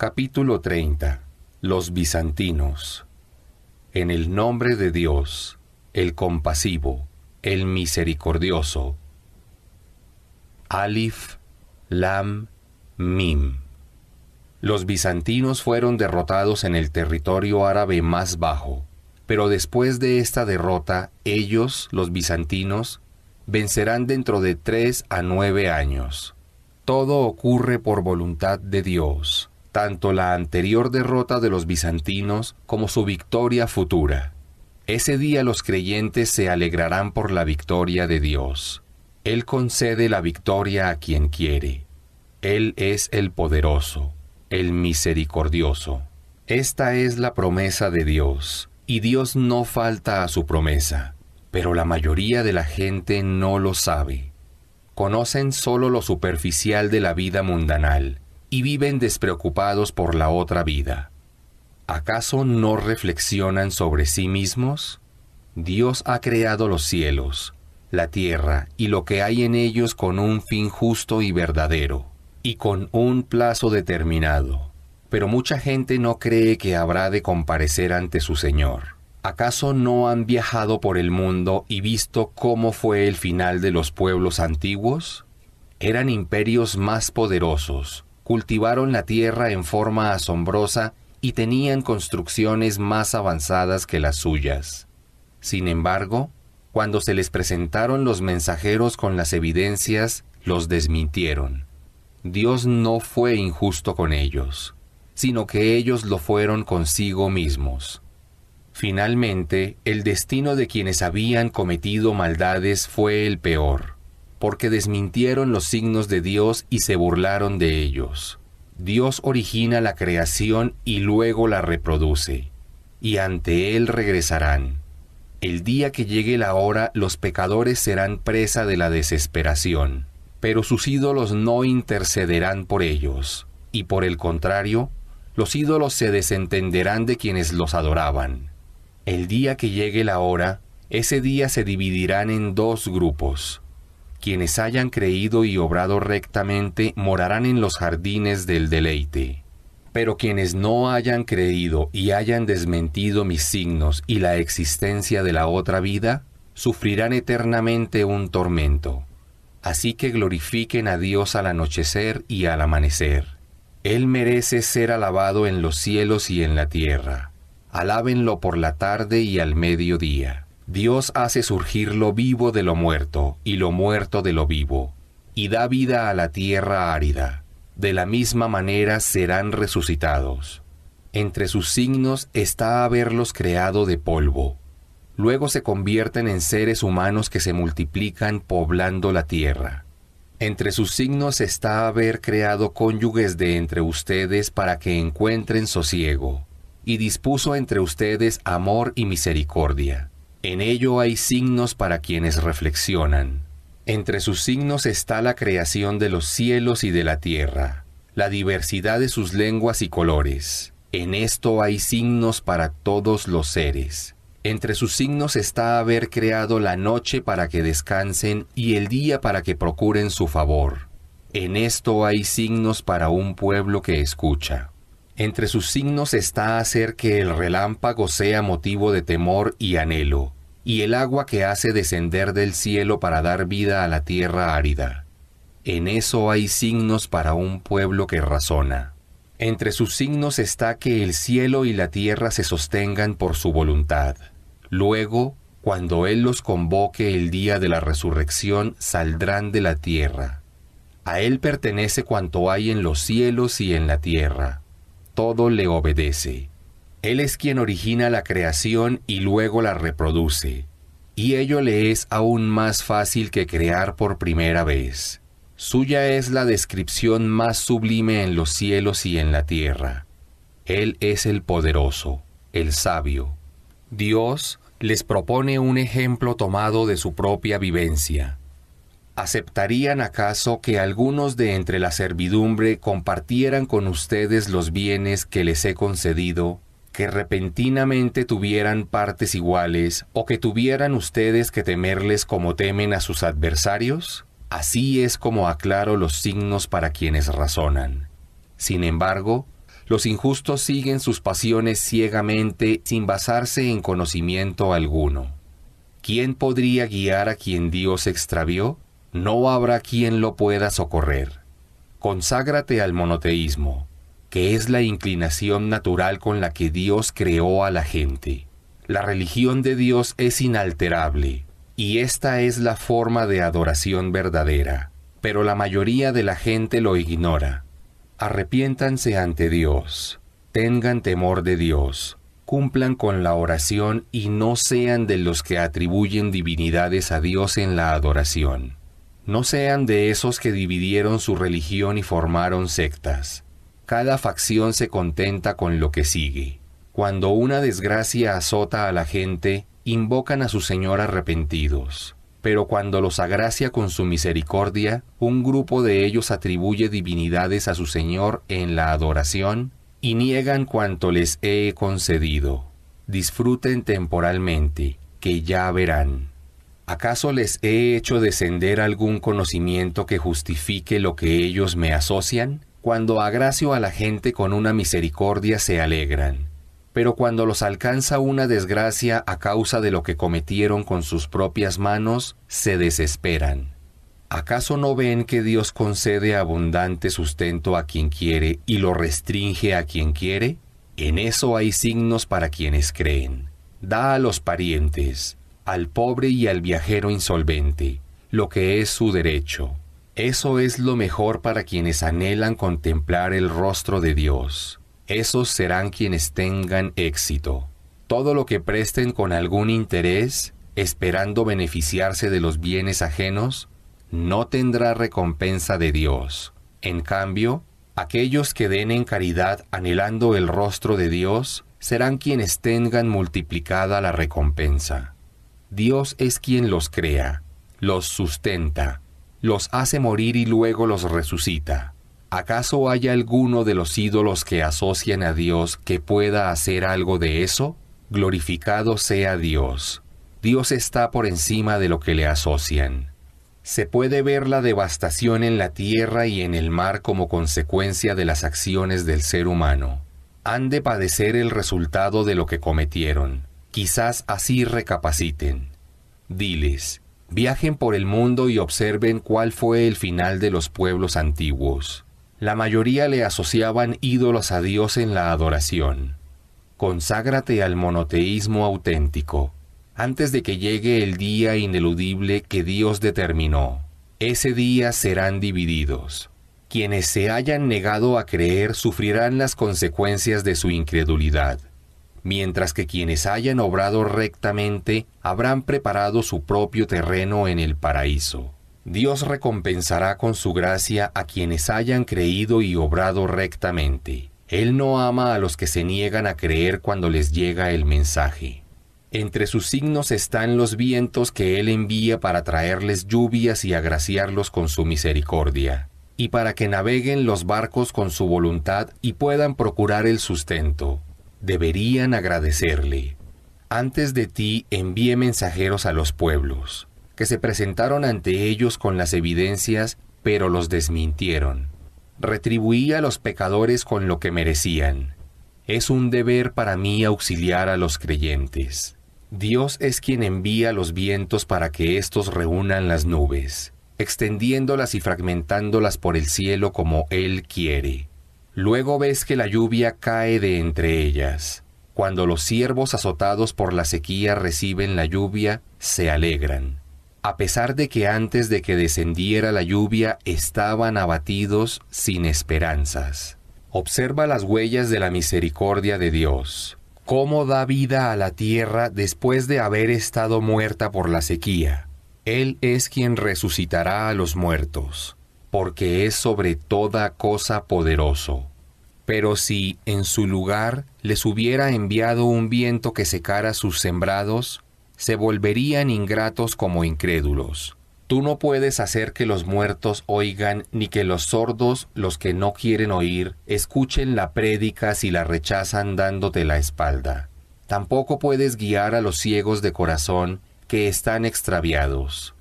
Capítulo 30. Los bizantinos. En el nombre de Dios, el compasivo, el misericordioso. Alif, Lam, Mim. Los bizantinos fueron derrotados en el territorio árabe más bajo, pero después de esta derrota, ellos, los bizantinos, vencerán dentro de 3 a 9 años. Todo ocurre por voluntad de Dios, tanto la anterior derrota de los bizantinos como su victoria futura. Ese día los creyentes se alegrarán por la victoria de Dios. Él concede la victoria a quien quiere. Él es el poderoso, el misericordioso. Esta es la promesa de Dios, y Dios no falta a su promesa, pero la mayoría de la gente no lo sabe. Conocen solo lo superficial de la vida mundanal, y viven despreocupados por la otra vida. ¿Acaso no reflexionan sobre sí mismos? Dios ha creado los cielos, la tierra y lo que hay en ellos con un fin justo y verdadero, y con un plazo determinado. Pero mucha gente no cree que habrá de comparecer ante su Señor. ¿Acaso no han viajado por el mundo y visto cómo fue el final de los pueblos antiguos? Eran imperios más poderosos, cultivaron la tierra en forma asombrosa y tenían construcciones más avanzadas que las suyas. Sin embargo, cuando se les presentaron los mensajeros con las evidencias, los desmintieron. Dios no fue injusto con ellos, sino que ellos lo fueron consigo mismos. Finalmente, el destino de quienes habían cometido maldades fue el peor, porque desmintieron los signos de Dios y se burlaron de ellos. Dios origina la creación y luego la reproduce, y ante Él regresarán. El día que llegue la hora, los pecadores serán presa de la desesperación, pero sus ídolos no intercederán por ellos, y por el contrario, los ídolos se desentenderán de quienes los adoraban. El día que llegue la hora, ese día se dividirán en 2 grupos. Quienes hayan creído y obrado rectamente morarán en los jardines del deleite. Pero quienes no hayan creído y hayan desmentido mis signos y la existencia de la otra vida, sufrirán eternamente un tormento. Así que glorifiquen a Dios al anochecer y al amanecer. Él merece ser alabado en los cielos y en la tierra. Alábenlo por la tarde y al mediodía. Dios hace surgir lo vivo de lo muerto y lo muerto de lo vivo, y da vida a la tierra árida. De la misma manera serán resucitados. Entre sus signos está haberlos creado de polvo. Luego se convierten en seres humanos que se multiplican poblando la tierra. Entre sus signos está haber creado cónyuges de entre ustedes para que encuentren sosiego, y dispuso entre ustedes amor y misericordia. En ello hay signos para quienes reflexionan. Entre sus signos está la creación de los cielos y de la tierra, la diversidad de sus lenguas y colores. En esto hay signos para todos los seres. Entre sus signos está haber creado la noche para que descansen y el día para que procuren su favor. En esto hay signos para un pueblo que escucha. Entre sus signos está hacer que el relámpago sea motivo de temor y anhelo, y el agua que hace descender del cielo para dar vida a la tierra árida. En eso hay signos para un pueblo que razona. Entre sus signos está que el cielo y la tierra se sostengan por su voluntad. Luego, cuando Él los convoque el día de la resurrección, saldrán de la tierra. A Él pertenece cuanto hay en los cielos y en la tierra. Todo le obedece. Él es quien origina la creación y luego la reproduce, y ello le es aún más fácil que crear por primera vez. Suya es la descripción más sublime en los cielos y en la tierra. Él es el poderoso, el sabio. Dios les propone un ejemplo tomado de su propia vivencia. ¿Aceptarían acaso que algunos de entre la servidumbre compartieran con ustedes los bienes que les he concedido, que repentinamente tuvieran partes iguales, o que tuvieran ustedes que temerles como temen a sus adversarios? Así es como aclaro los signos para quienes razonan. Sin embargo, Los injustos siguen sus pasiones ciegamente sin basarse en conocimiento alguno. ¿Quién podría guiar a quien Dios extravió? No habrá quien lo pueda socorrer. Conságrate al monoteísmo, que es la inclinación natural con la que Dios creó a la gente. La religión de Dios es inalterable, y esta es la forma de adoración verdadera, pero la mayoría de la gente lo ignora. Arrepiéntanse ante Dios, tengan temor de Dios, cumplan con la oración y no sean de los que atribuyen divinidades a Dios en la adoración. No sean de esos que dividieron su religión y formaron sectas. Cada facción se contenta con lo que sigue. Cuando una desgracia azota a la gente, invocan a su Señor arrepentidos. Pero cuando los agracia con su misericordia, un grupo de ellos atribuye divinidades a su Señor en la adoración y niegan cuanto les he concedido. Disfruten temporalmente, que ya verán. ¿Acaso les he hecho descender algún conocimiento que justifique lo que ellos me asocian? Cuando agracio a la gente con una misericordia se alegran, pero cuando los alcanza una desgracia a causa de lo que cometieron con sus propias manos, se desesperan. ¿Acaso no ven que Dios concede abundante sustento a quien quiere y lo restringe a quien quiere? En eso hay signos para quienes creen. Da a los parientes, al pobre y al viajero insolvente, lo que es su derecho. Eso es lo mejor para quienes anhelan contemplar el rostro de Dios. Esos serán quienes tengan éxito. Todo lo que presten con algún interés, esperando beneficiarse de los bienes ajenos, no tendrá recompensa de Dios. En cambio, aquellos que den en caridad anhelando el rostro de Dios, serán quienes tengan multiplicada la recompensa. Dios es quien los crea, los sustenta, los hace morir y luego los resucita. ¿Acaso hay alguno de los ídolos que asocian a Dios que pueda hacer algo de eso? Glorificado sea Dios. Dios está por encima de lo que le asocian. Se puede ver la devastación en la tierra y en el mar como consecuencia de las acciones del ser humano. Han de padecer el resultado de lo que cometieron. Quizás así recapaciten. Diles, viajen por el mundo y observen cuál fue el final de los pueblos antiguos. La mayoría le asociaban ídolos a Dios en la adoración. Conságrate al monoteísmo auténtico, antes de que llegue el día ineludible que Dios determinó. Ese día serán divididos. Quienes se hayan negado a creer sufrirán las consecuencias de su incredulidad, mientras que quienes hayan obrado rectamente habrán preparado su propio terreno en el paraíso. Dios recompensará con su gracia a quienes hayan creído y obrado rectamente. Él no ama a los que se niegan a creer cuando les llega el mensaje. Entre sus signos están los vientos que Él envía para traerles lluvias y agraciarlos con su misericordia, y para que naveguen los barcos con su voluntad y puedan procurar el sustento. Deberían agradecerle. Antes de ti envié mensajeros a los pueblos, que se presentaron ante ellos con las evidencias, pero los desmintieron. Retribuí a los pecadores con lo que merecían. Es un deber para mí auxiliar a los creyentes. Dios es quien envía los vientos para que éstos reúnan las nubes, extendiéndolas y fragmentándolas por el cielo como Él quiere. Luego ves que la lluvia cae de entre ellas. Cuando los siervos azotados por la sequía reciben la lluvia, se alegran. A pesar de que antes de que descendiera la lluvia estaban abatidos sin esperanzas. Observa las huellas de la misericordia de Dios. Cómo da vida a la tierra después de haber estado muerta por la sequía. Él es quien resucitará a los muertos, porque es sobre toda cosa poderoso. Pero si, en su lugar, les hubiera enviado un viento que secara sus sembrados, se volverían ingratos como incrédulos. Tú no puedes hacer que los muertos oigan, ni que los sordos, los que no quieren oír, escuchen la prédica si la rechazan dándote la espalda. Tampoco puedes guiar a los ciegos de corazón que están extraviados.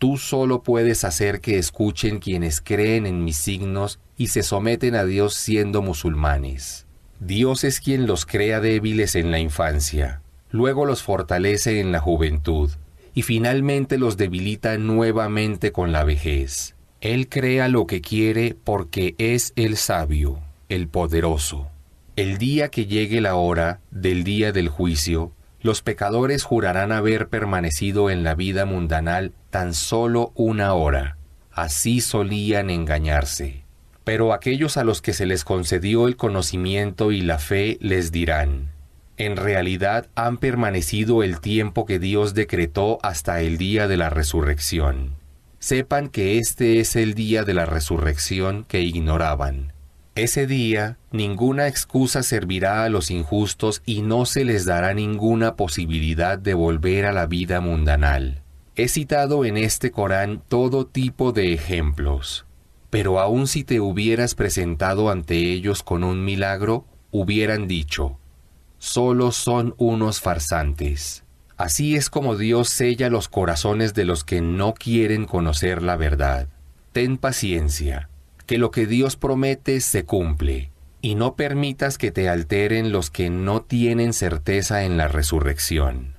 tú solo puedes hacer que escuchen quienes creen en mis signos y se someten a Dios siendo musulmanes. Dios es quien los crea débiles en la infancia, luego los fortalece en la juventud y finalmente los debilita nuevamente con la vejez. Él crea lo que quiere porque es el sabio, el poderoso. El día que llegue la hora del día del juicio, los pecadores jurarán haber permanecido en la vida mundanal tan solo una hora. Así solían engañarse. Pero aquellos a los que se les concedió el conocimiento y la fe les dirán: en realidad han permanecido el tiempo que Dios decretó hasta el día de la resurrección. Sepan que este es el día de la resurrección que ignoraban. Ese día, ninguna excusa servirá a los injustos y no se les dará ninguna posibilidad de volver a la vida mundanal. He citado en este Corán todo tipo de ejemplos, pero aun si te hubieras presentado ante ellos con un milagro, hubieran dicho: solo son unos farsantes. Así es como Dios sella los corazones de los que no quieren conocer la verdad. Ten paciencia, que lo que Dios promete se cumple, y no permitas que te alteren los que no tienen certeza en la resurrección.